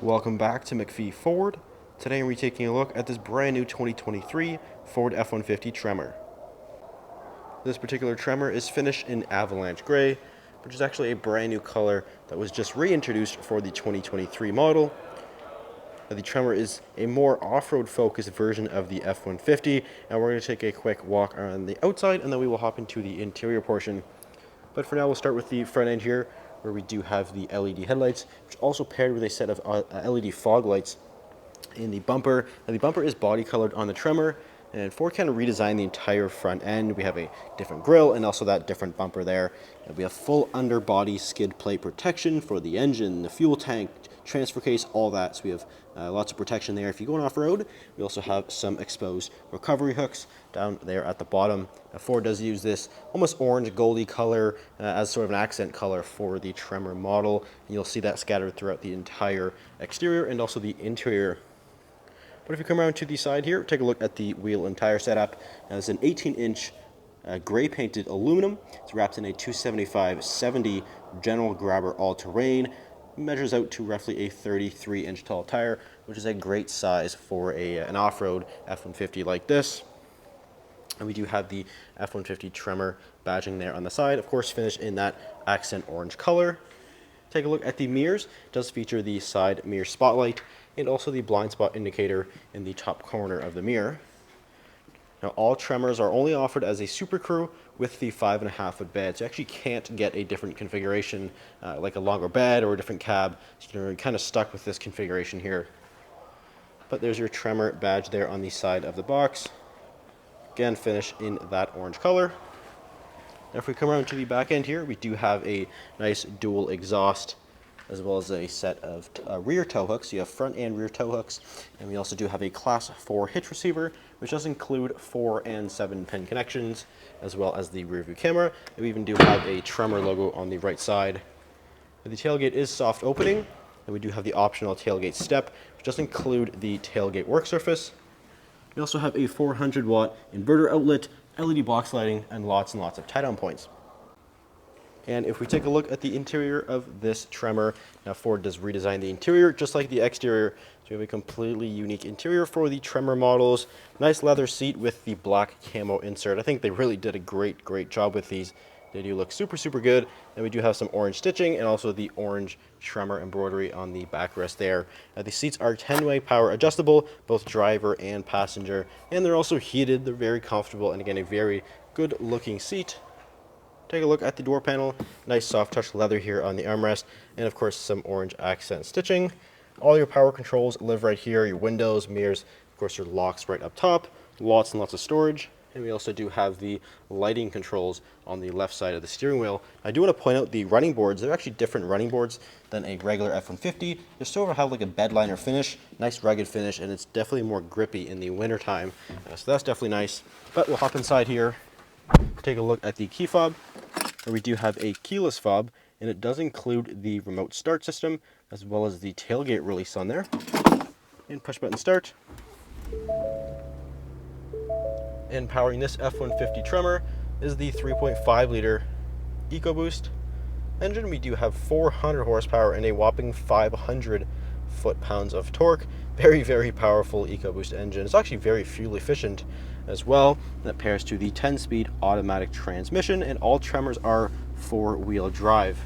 Welcome back to MacPhee Ford. Today we're taking a look at this brand new 2023 Ford F-150 Tremor. This particular Tremor is finished in Avalanche Gray, which is actually a brand new color that was just reintroduced for the 2023 model. The Tremor is a more off-road focused version of the F-150, and we're going to take a quick walk on the outside and then we will hop into the interior portion. But for now, we'll start with the front end here, where we do have the LED headlights, which are also paired with a set of LED fog lights in the bumper. Now, the bumper is body colored on the Tremor, and Ford kind of redesigned the entire front end. We have a different grille and also that different bumper there. And we have full underbody skid plate protection for the engine, the fuel tank, transfer case, all that. So we have lots of protection there if you're going off-road. We also have some exposed recovery hooks down there at the bottom. Now, Ford does use this almost orange goldy color as sort of an accent color for the Tremor model. And you'll see that scattered throughout the entire exterior and also the interior. But if you come around to the side here, take a look at the wheel and tire setup. Now, it's an 18-inch gray painted aluminum. It's wrapped in a 275/70 General Grabber all-terrain. Measures out to roughly a 33-inch tall tire, which is a great size for an off-road F-150 like this. And we do have the F-150 Tremor badging there on the side, of course finished in that accent orange color. Take a look at the mirrors. It does feature the side mirror spotlight and also the blind spot indicator in the top corner of the mirror. Now, all Tremors are only offered as a Super Crew with the 5.5-foot bed, so you actually can't get a different configuration like a longer bed or a different cab, so you're kind of stuck with this configuration here. But there's your Tremor badge there on the side of the box. Again, finished in that orange color. Now, if we come around to the back end here, we do have a nice dual exhaust as well as a set of rear tow hooks. You have front and rear tow hooks, and we also do have a Class 4 hitch receiver, which does include 4 and 7-pin connections, as well as the rear view camera. And we even do have a Tremor logo on the right side. The tailgate is soft opening, and we do have the optional tailgate step, which does include the tailgate work surface. We also have a 400-watt inverter outlet, LED box lighting, and lots of tie-down points. And if we take a look at the interior of this Tremor, now Ford does redesign the interior just like the exterior. So we have a completely unique interior for the Tremor models. Nice leather seat with the black camo insert. I think they really did a great job with these. They do look super good. And we do have some orange stitching and also the orange Tremor embroidery on the backrest there. The seats are 10-way power adjustable, both driver and passenger. And they're also heated. They're very comfortable, and again, a very good looking seat. Take a look at the door panel. Nice soft touch leather here on the armrest, and of course some orange accent stitching. All your power controls live right here, your windows, mirrors, of course your locks right up top. Lots and lots of storage. And we also do have the lighting controls on the left side of the steering wheel. I do want to point out the running boards. They're actually different running boards than a regular F-150. They still have like a bedliner finish, nice rugged finish, and it's definitely more grippy in the wintertime. So that's definitely nice. But we'll hop inside here, take a look at the key fob, where we do have a keyless fob, and it does include the remote start system as well as the tailgate release on there. And push button start. And powering this F-150 Tremor is the 3.5 liter EcoBoost engine. We do have 400 horsepower and a whopping 500 foot-pounds of torque. Very powerful EcoBoost engine. It's actually very fuel efficient as well. And it pairs to the 10-speed automatic transmission, and all Tremors are 4-wheel drive.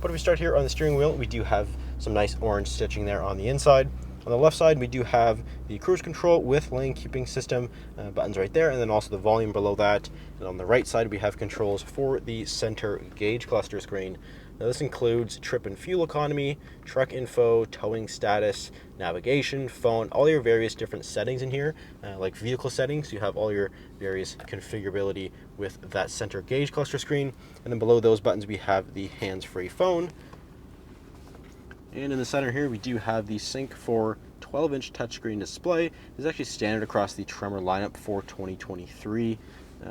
But if we start here on the steering wheel, we do have some nice orange stitching there on the inside. On the left side, we do have the cruise control with lane keeping system buttons right there, and then also the volume below that. And on the right side, we have controls for the center gauge cluster screen. Now, this includes trip and fuel economy, truck info, towing status, navigation, phone, all your various different settings in here, like vehicle settings. You have all your various configurability with that center gauge cluster screen. And then below those buttons, we have the hands-free phone. And in the center here, we do have the Sync 4 12-inch touchscreen display. It's actually standard across the Tremor lineup for 2023.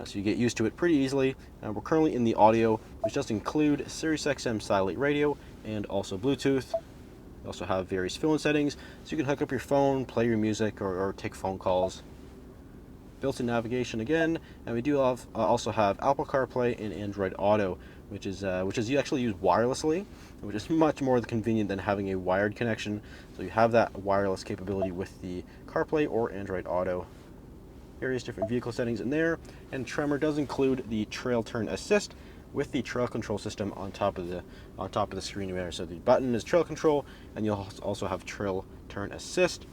So you get used to it pretty easily. We're currently in the audio, which does include Sirius XM satellite radio and also Bluetooth. We also have various phone settings, so you can hook up your phone, play your music, or take phone calls. Built-in navigation again, and we do also have Apple CarPlay and Android Auto. which is you actually use wirelessly, which is much more convenient than having a wired connection. So you have that wireless capability with the CarPlay or Android Auto. Various different vehicle settings in there, and Tremor does include the trail turn assist with the trail control system on top of the screen there. So the button is trail control, and you'll also have trail turn assist.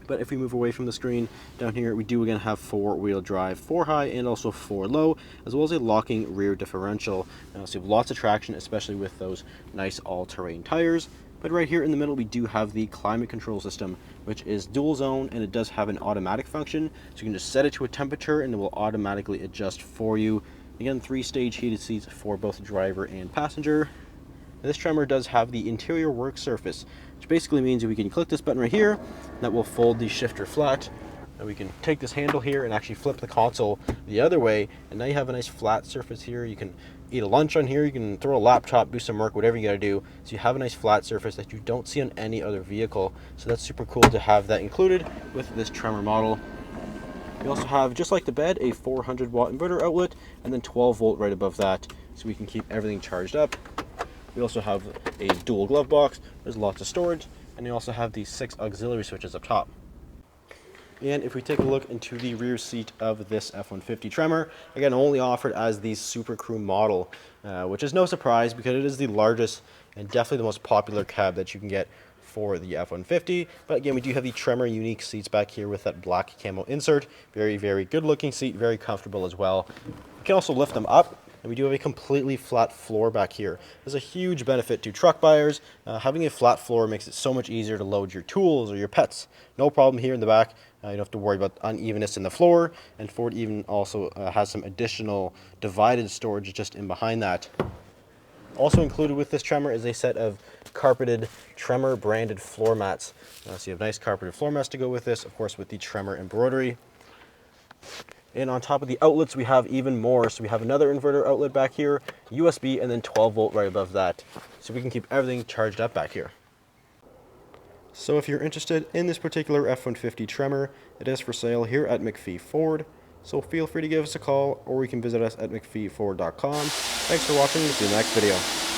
But if we move away from the screen, down here we do again have 4-wheel drive, 4 high and also 4 low, as well as a locking rear differential. So you have lots of traction, especially with those nice all-terrain tires. But right here in the middle we do have the climate control system, which is dual zone, and it does have an automatic function. So you can just set it to a temperature and it will automatically adjust for you. Again, 3-stage heated seats for both driver and passenger. This Tremor does have the interior work surface, which basically means we can click this button right here, that will fold the shifter flat. And we can take this handle here and actually flip the console the other way, and now you have a nice flat surface here. You can eat a lunch on here, you can throw a laptop, do some work, whatever you gotta do. So you have a nice flat surface that you don't see on any other vehicle. So that's super cool to have that included with this Tremor model. We also have, just like the bed, a 400-watt inverter outlet, and then 12-volt right above that, so we can keep everything charged up. We also have a dual glove box. There's lots of storage, and you also have these 6 auxiliary switches up top. And if we take a look into the rear seat of this F-150 Tremor, again, only offered as the Super Crew model, which is no surprise because it is the largest and definitely the most popular cab that you can get for the F-150. But again, we do have the Tremor unique seats back here with that black camo insert. Very, very good looking seat, very comfortable as well. You can also lift them up, and we do have a completely flat floor back here. There's a huge benefit to truck buyers. Having a flat floor makes it so much easier to load your tools or your pets. No problem here in the back. You don't have to worry about unevenness in the floor, and Ford even also has some additional divided storage just in behind that. Also included with this Tremor is a set of carpeted Tremor branded floor mats. So you have nice carpeted floor mats to go with this, of course with the Tremor embroidery. And on top of the outlets, we have even more. So we have another inverter outlet back here, USB, and then 12-volt right above that. So we can keep everything charged up back here. So if you're interested in this particular F-150 Tremor, it is for sale here at MacPhee Ford. So feel free to give us a call, or you can visit us at MacPheeFord.com. Thanks for watching. See you in the next video.